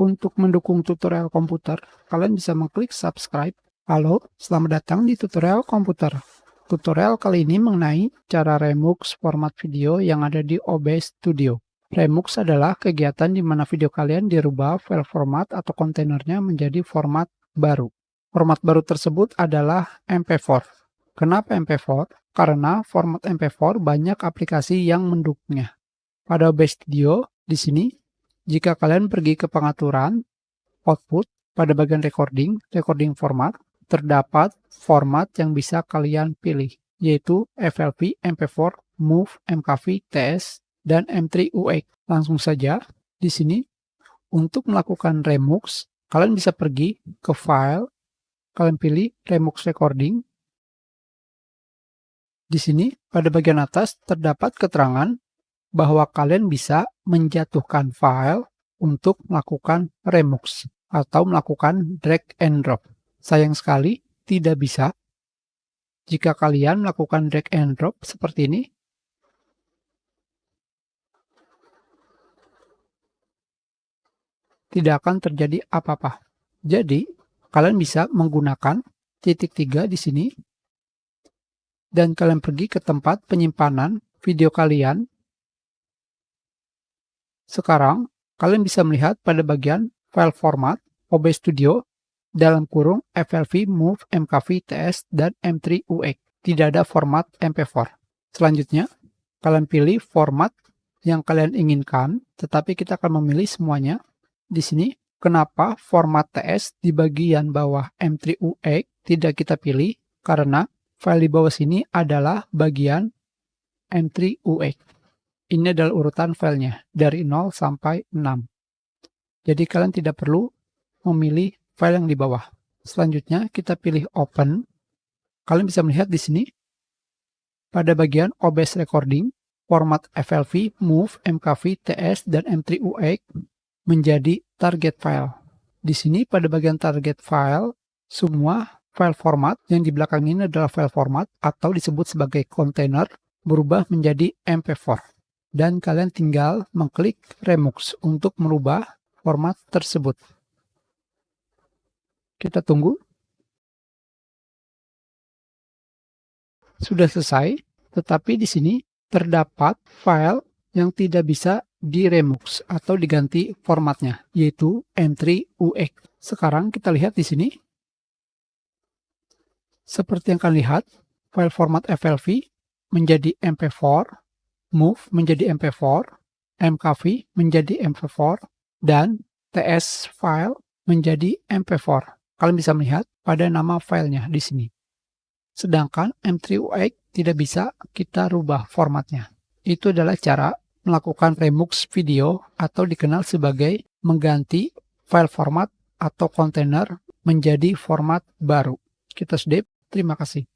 Untuk mendukung tutorial komputer, kalian bisa mengklik subscribe. Halo, selamat datang di tutorial komputer. Tutorial kali ini mengenai cara remux format video yang ada di OBS Studio. Remux adalah kegiatan di mana video kalian dirubah file format atau kontainernya menjadi format baru. Format baru tersebut adalah MP4. Kenapa MP4? Karena format MP4 banyak aplikasi yang mendukungnya. Pada OBS Studio, di sini, jika kalian pergi ke pengaturan, output, pada bagian recording format, terdapat format yang bisa kalian pilih, yaitu FLV, MP4, MOV, MKV, TS, dan M3UX. Langsung saja, di sini, untuk melakukan remux, kalian bisa pergi ke file, kalian pilih remux recording. Di sini, pada bagian atas, terdapat keterangan bahwa kalian bisa menjatuhkan file untuk melakukan remux atau melakukan drag and drop. Sayang sekali tidak bisa. Jika kalian melakukan drag and drop seperti ini, tidak akan terjadi apa-apa. Jadi, kalian bisa menggunakan titik 3 di sini dan kalian pergi ke tempat penyimpanan video kalian. Sekarang, kalian bisa melihat pada bagian file format OBS Studio dalam kurung FLV, MOV, MKV, TS, dan M3UX. Tidak ada format MP4. Selanjutnya, kalian pilih format yang kalian inginkan, tetapi kita akan memilih semuanya. Di sini, kenapa format TS di bagian bawah M3UX tidak kita pilih? Karena file di bawah sini adalah bagian M3UX. Ini adalah urutan filenya, dari 0 sampai 6. Jadi kalian tidak perlu memilih file yang di bawah. Selanjutnya kita pilih open. Kalian bisa melihat di sini, pada bagian OBS recording, format FLV, MOV, MKV, TS, dan M3UX menjadi target file. Di sini pada bagian target file, semua file format yang di belakang ini adalah file format atau disebut sebagai kontainer berubah menjadi MP4. Dan kalian tinggal mengklik remux untuk merubah format tersebut. Kita tunggu. Sudah selesai, tetapi di sini terdapat file yang tidak bisa diremux atau diganti formatnya, yaitu M3UX. Sekarang kita lihat di sini. Seperti yang kalian lihat, file format FLV menjadi MP4, MOV menjadi MP4, MKV menjadi MP4, dan TS file menjadi MP4. Kalian bisa melihat pada nama filenya di sini. Sedangkan M3UX tidak bisa kita rubah formatnya. Itu adalah cara melakukan remux video atau dikenal sebagai mengganti file format atau kontainer menjadi format baru. Kita sudah, terima kasih.